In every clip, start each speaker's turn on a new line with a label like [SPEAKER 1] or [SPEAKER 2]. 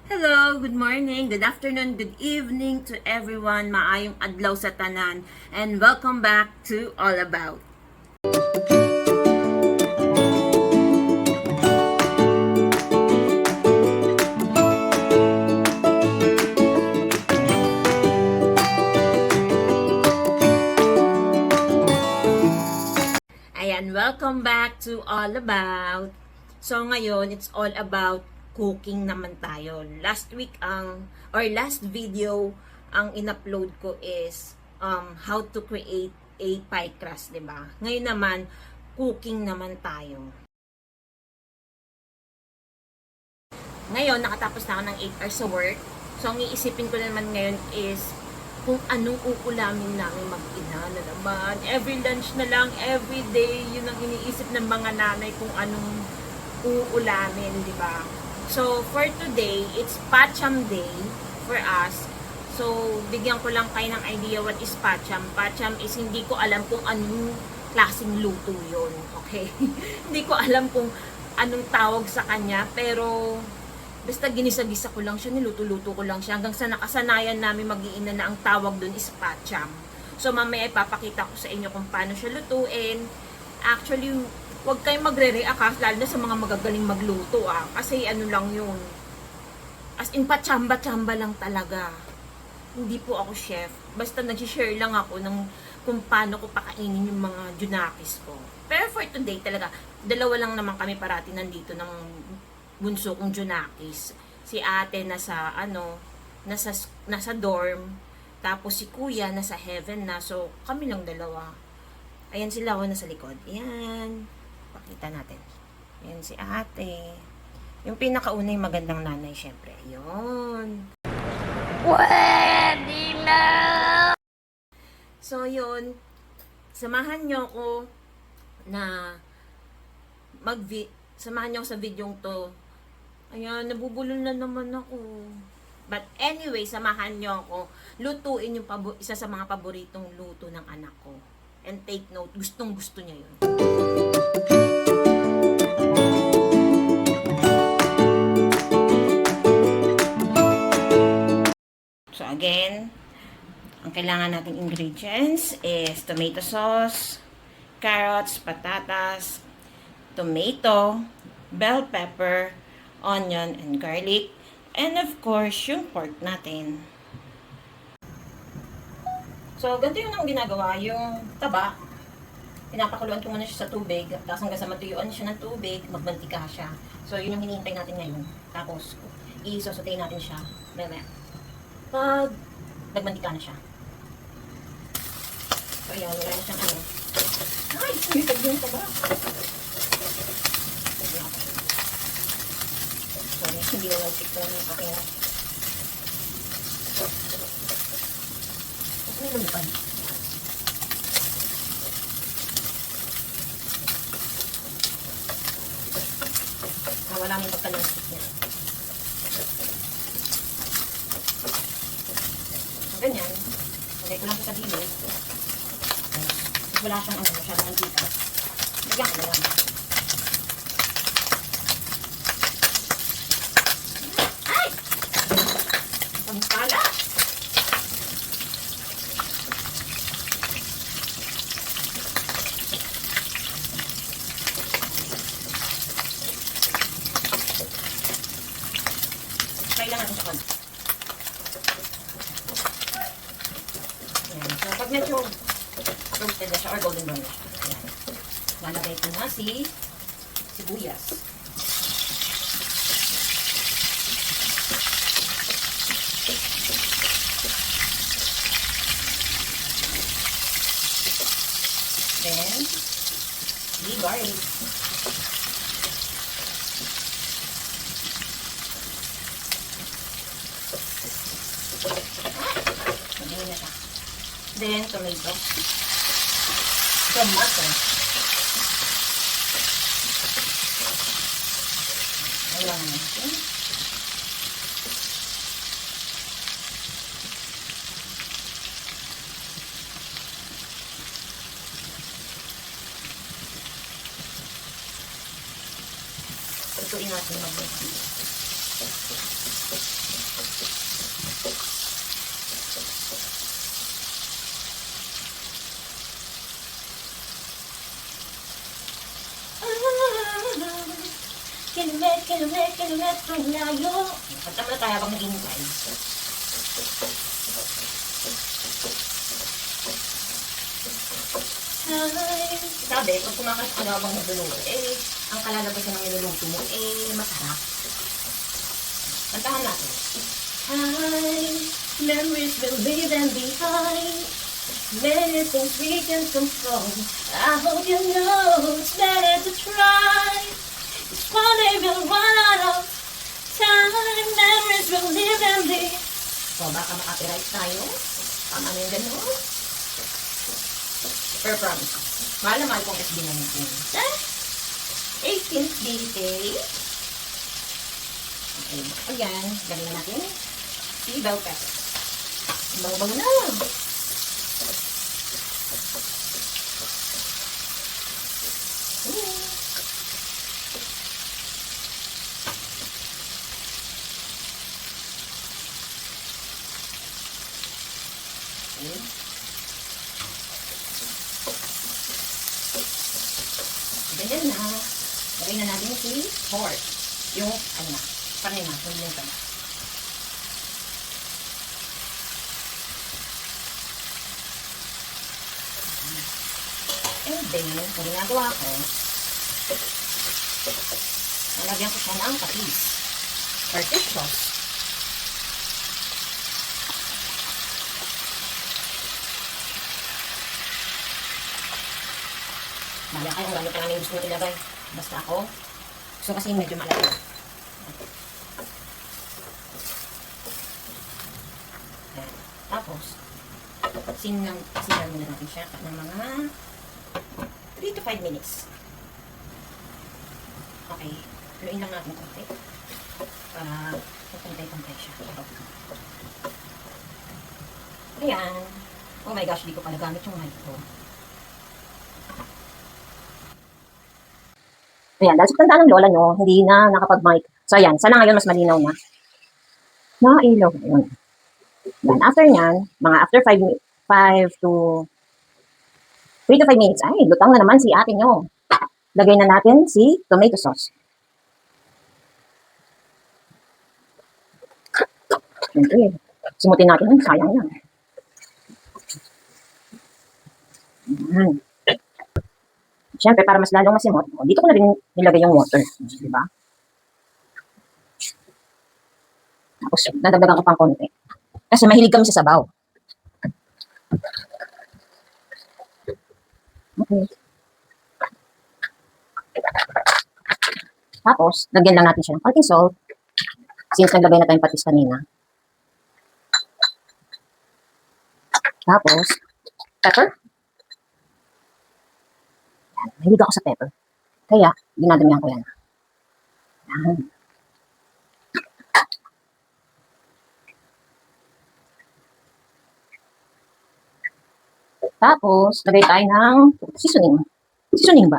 [SPEAKER 1] Hello, good morning, good afternoon, good evening to everyone. Maayong adlaw sa tanan and welcome back to All About. Ayan, welcome back to All About. So ngayon, it's all about cooking naman tayo. Last video ang in-upload ko is how to create a pie crust, 'di ba? Ngayon naman, cooking naman tayo. Ngayon, nakatapos na ako ng 8 hours sa work. So, ang iisipin ko naman ngayon is kung anong uulamin namin mag-ina na naman. Every lunch na lang, every day, yun ang iniisip ng mga nanay kung anong uulamin, di ba? So, for today, it's Pacham Day for us. So, bigyan ko lang kayo ng idea what is Pacham. Pacham is hindi ko alam kung anong klaseng luto yun. Okay? Hindi ko alam kung anong tawag sa kanya, pero basta ginisa-gisa ko lang siya, niluto-luto ko lang siya hanggang sa nakasanayan namin mag-iina na ang tawag dun is Pacham. So mamaya ipapakita ko sa inyo kung paano siya lutuin. Actually, huwag kayong magre-react lalo na sa mga magagaling magluto kasi ano lang yun. As in pachamba-chamba lang talaga. Hindi po ako chef. Basta nag-share lang ako ng kung paano ko pakainin yung mga junakis ko. Pero for today talaga, dalawa lang naman kami parati nandito ng bunso kong junakis. Si ate nasa nasa dorm, tapos si kuya nasa heaven na. So kami lang dalawa. Ayan sila nasa likod. Ayan. Pakita natin. Ayan si ate. Yung pinakauna yung magandang nanay syempre. Ayun. Pwede na! So yun, samahan nyo ko na samahan nyo sa videong to. Ayan, nabubulol na naman ako. But anyway, samahan nyo ako. Lutuin yung isa sa mga paboritong luto ng anak ko. And take note, gustong gusto niya yun. So again, ang kailangan nating ingredients is tomato sauce, carrots, patatas, tomato, bell pepper, onion, and garlic, and of course, yung pork natin. So, ganito yung nang ginagawa, yung taba, pinapakuluan ko muna siya sa tubig, tapos hanggang sa matuyuan siya ng tubig, magmantika siya. So, yun yung hinihintay natin ngayon. Tapos, i-saute natin siya. Mamaya. Pag nagmantika na siya. So, ayan, wala na siyang ano. Ay, sumitag yung taba. Hindi na lang-stick ko lang yung aking may lumipad. Wala mo yung pagka-stick niya. Ganyan. Lagay ko lang sa gilid. Wala siyang masyadong antika. Bigyan ko na lang. Pala. Kailangan natin sa kon. So, pag medyo roasted na siya or golden brown na siya. Ayan. Lalagay ko na si sibuyas. Then, the garlic. Magiging na siya. Then, tomato. Tomato. Ayan natin. Lutuin natin mag-mix. kilometrong layo. Kanta mo na tayo habang nag-iintay. Sabi, pag kumakanta ka na habang nagluluto, ang kalalabasan ng niluluto mo, masarap. Kantahan natin. Hi, memories will leave them behind. Many things we can control. I hope you know it's better to try. It's one day we'll run out of time. Memories will leave them behind. So, baka makapiright tayo. Tama na yung gano'n. Pero promise. Mahal na mahal kong SB na natin. Sa 18th birthday. Okay. Ayan. Galing na natin. Si bell pepper. Bango-bango na. Ganyan na. Lagay na natin si pork. Yung, ano na, panay na, hindi yung panay. And then, kung ginagawa ko, nalagyan ko siya ng patis. Or fish sauce. Bahala kayo kung ano pa namin gusto mo ilagay. Basta ako. Gusto kasi medyo malaki. Tapos, sinan muna natin siya ng mga 3 to 5 minutes. Okay. Haluin lang natin konti. Para pagpantay-pantay siya. Ayan. Oh my gosh, di ko pala gamit yung mic ko. Ayan, dahil sa tandaan ng lola nyo, hindi na nakapag-mic. So, ayan. Sana ngayon mas malinaw na. Nakailaw. Ayan. Then, after nyan, mga after 3 to 5 minutes, ay, lutang na naman si ate nyo. Lagay na natin si tomato sauce. Siyempre, simutin natin. Sayang yan. Ayan. Siyempre, para mas lalong masimot, dito ko na rin nilagay yung water. Diba? Tapos, nadagdagan ko pang konti. Kasi mahilig kami sa sabaw. Okay. Tapos, lagyan lang natin siya ng konting salt. Since naglagay na tayong patis kanina. Tapos, pepper. Yan. Mahilig ako sa pepper. Kaya, dinadamihan ko yan. Yan. Tapos, lagay tayo ng seasoning. Seasoning ba?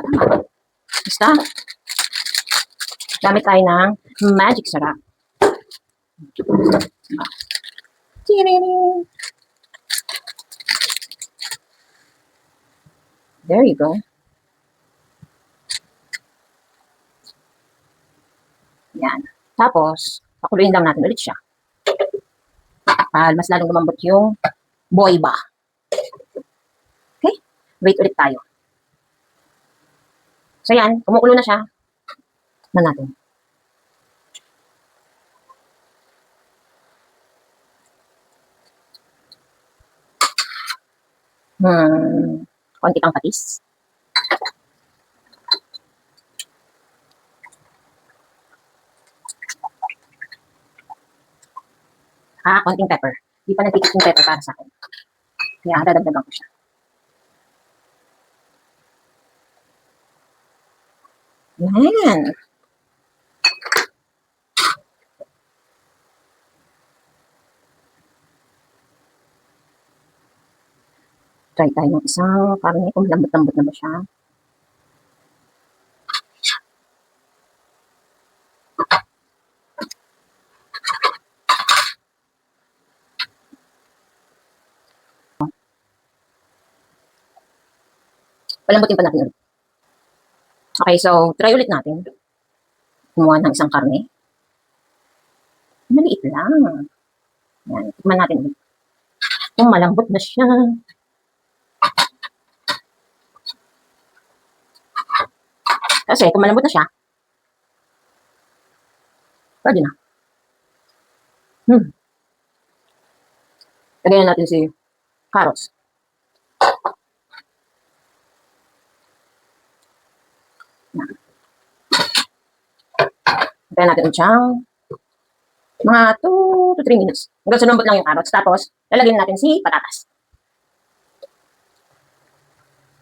[SPEAKER 1] Basta, gamit tayo ng magic sarap. There you go. Yan. Tapos, pakuluin lang natin ulit siya. Para mas lalong lumambot yung boiba. Okay? Wait ulit tayo. So yan, kumukulo na siya. Tignan natin. Konti pang patis. Konting pepper. Di pa nagtitik yung pepper para sa akin. Kaya dadagdagan ko siya. Yan. Try tayo ng isang karne kung lambot-lambot na ba siya. Palambutin pa natin ulit. Okay, so try ulit natin.
[SPEAKER 2] kumuha ng isang karne. Maliit lang. Yan, tikman natin ulit. Kung malambot na siya. Kasi kung malambot na siya, pwede na. Lagyan na natin si carrots. Lagyan natin siyang mga 2 to 3 minutes. Hanggang sumambot lang yung carrots. Tapos, lalagyan natin si patatas.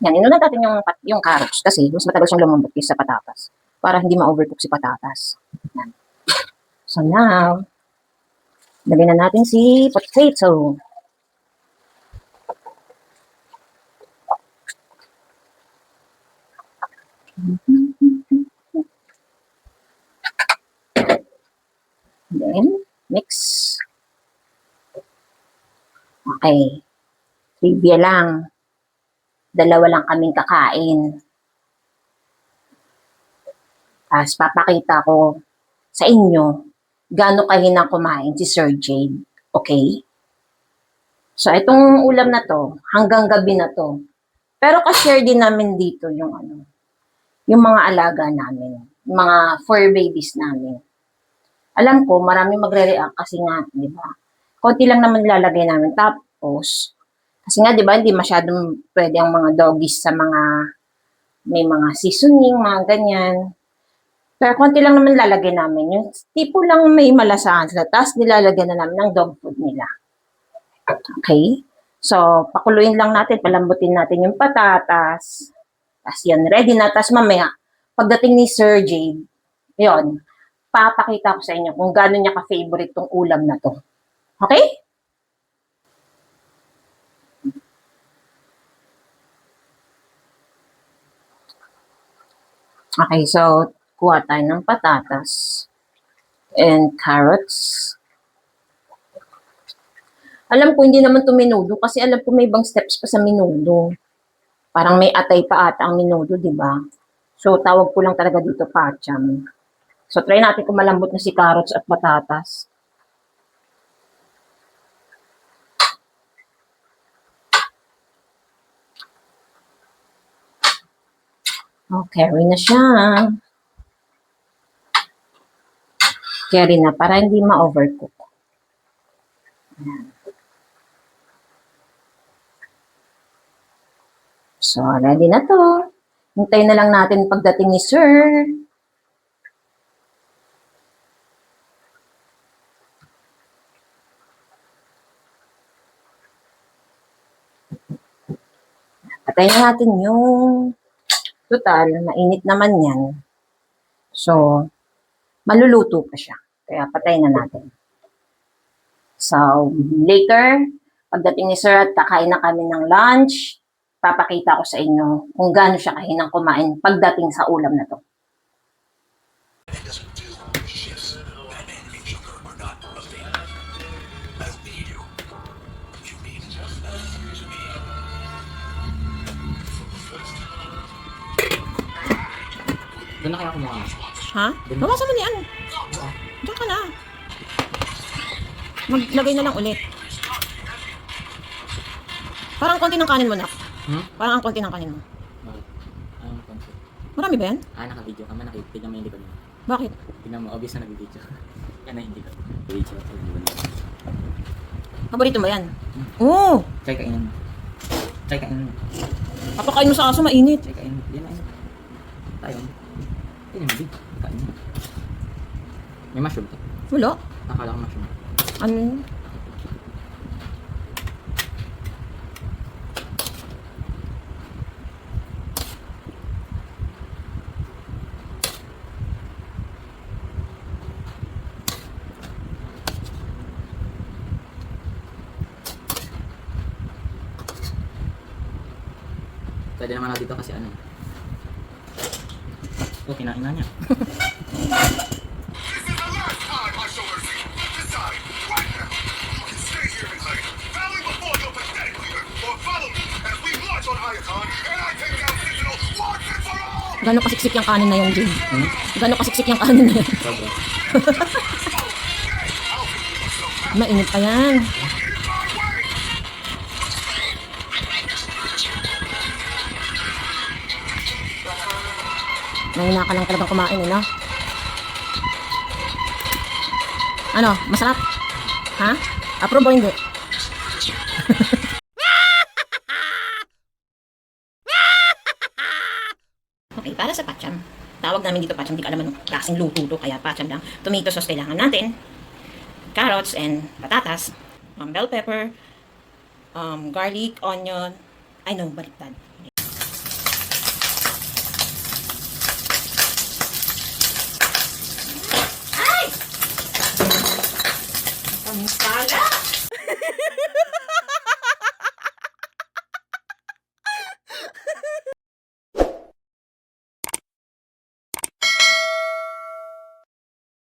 [SPEAKER 2] Yan, inunan natin yung carrots kasi mas matagal siyang lumambot kaysa sa patatas. Para hindi ma-overcook si patatas. Yan. So now, lagyan na natin si potato. Then, mix. Okay. Trivia lang. 2 lang kaming kakain. Tapos papakita ko sa inyo gaano kahinang kumain si Sir Jade. Okay? So, itong ulam na to, hanggang gabi na to. Pero ka-share din namin dito yung mga alaga namin. Yung mga fur babies namin. Alam ko, marami magre-react kasi nga, di ba? Konti lang naman lalagay namin. Tapos, kasi nga, di ba, hindi masyadong pwede ang mga doggies sa may mga seasoning, mga ganyan. Pero konti lang naman lalagay namin. Yung tipo lang may malasahan sila. Tapos nilalagyan na namin ng dog food nila. Okay? So, pakuluin lang natin, palambutin natin yung patatas. Tapos yan, ready na. Tapos mamaya, pagdating ni Sir Jade, yun, papakita ko sa inyo kung gaano niya ka-favorite tong ulam na to. Okay? Okay, so, kuha tayo ng patatas and carrots. Alam ko, hindi naman to menudo kasi alam ko may ibang steps pa sa menudo. Parang may atay pa ata ang menudo, di ba? So, tawag ko lang talaga dito pacham. So, try natin kung malambot na si carrots at patatas. Okay, carry na siya. Carry na para hindi ma-overcook. So, ready na to. Hintayin na lang natin pagdating ni Sir. Patayin na natin yung total, mainit naman yan. So, maluluto pa siya. Kaya patayin na natin. So, later, pagdating ni Sir at kakain na kami ng lunch, papakita ko sa inyo kung gaano siya kahinang kumain pagdating sa ulam na to.
[SPEAKER 3] Doon na kaya kumuha.
[SPEAKER 1] Ha? Bawasan mo ni ano? Diyan ka na. Maglagay na lang ulit. Parang konti ng kanin mo na. Parang ang konti ng kanin mo.
[SPEAKER 3] Bakit? Anong concept?
[SPEAKER 1] Marami ba yan?
[SPEAKER 3] Naka-video ka man. Tignan mo yung likod mo.
[SPEAKER 1] Bakit?
[SPEAKER 3] Tignan mo, obvious na nag-video. Yan na hindi ko. Video.
[SPEAKER 1] Paborito mo yan? Oo!
[SPEAKER 3] Try kainin mo. Try kainin mo.
[SPEAKER 1] Papakain mo sa aso, mainit.
[SPEAKER 3] Try kainin mo. Yan na yun. Tayo. Tignan mo, big. Kain mo. May mushroom to.
[SPEAKER 1] Wala.
[SPEAKER 3] Nakala ko mushroom.
[SPEAKER 1] Ano?
[SPEAKER 3] Pwede naman ako dito kasi ano. Oh, kinain na niya.
[SPEAKER 1] Gano'ng kasiksik yung kanin na yan, Jim?
[SPEAKER 3] Hmm?
[SPEAKER 1] Gano'ng kasiksik yung kanin na yan?
[SPEAKER 3] Sobra.
[SPEAKER 1] Mainit pa yan. Mahina ka lang talagang kumain, eh, no? Ano? Masarap? Ha? Approve o hindi? Okay, para sa pacham. Tawag namin dito pacham, di ka alam anong klaseng luto to, kaya pacham lang. Tomato sauce kailangan natin. Carrots and patatas. Bell pepper. Garlic, onion. Ay no, baliktad.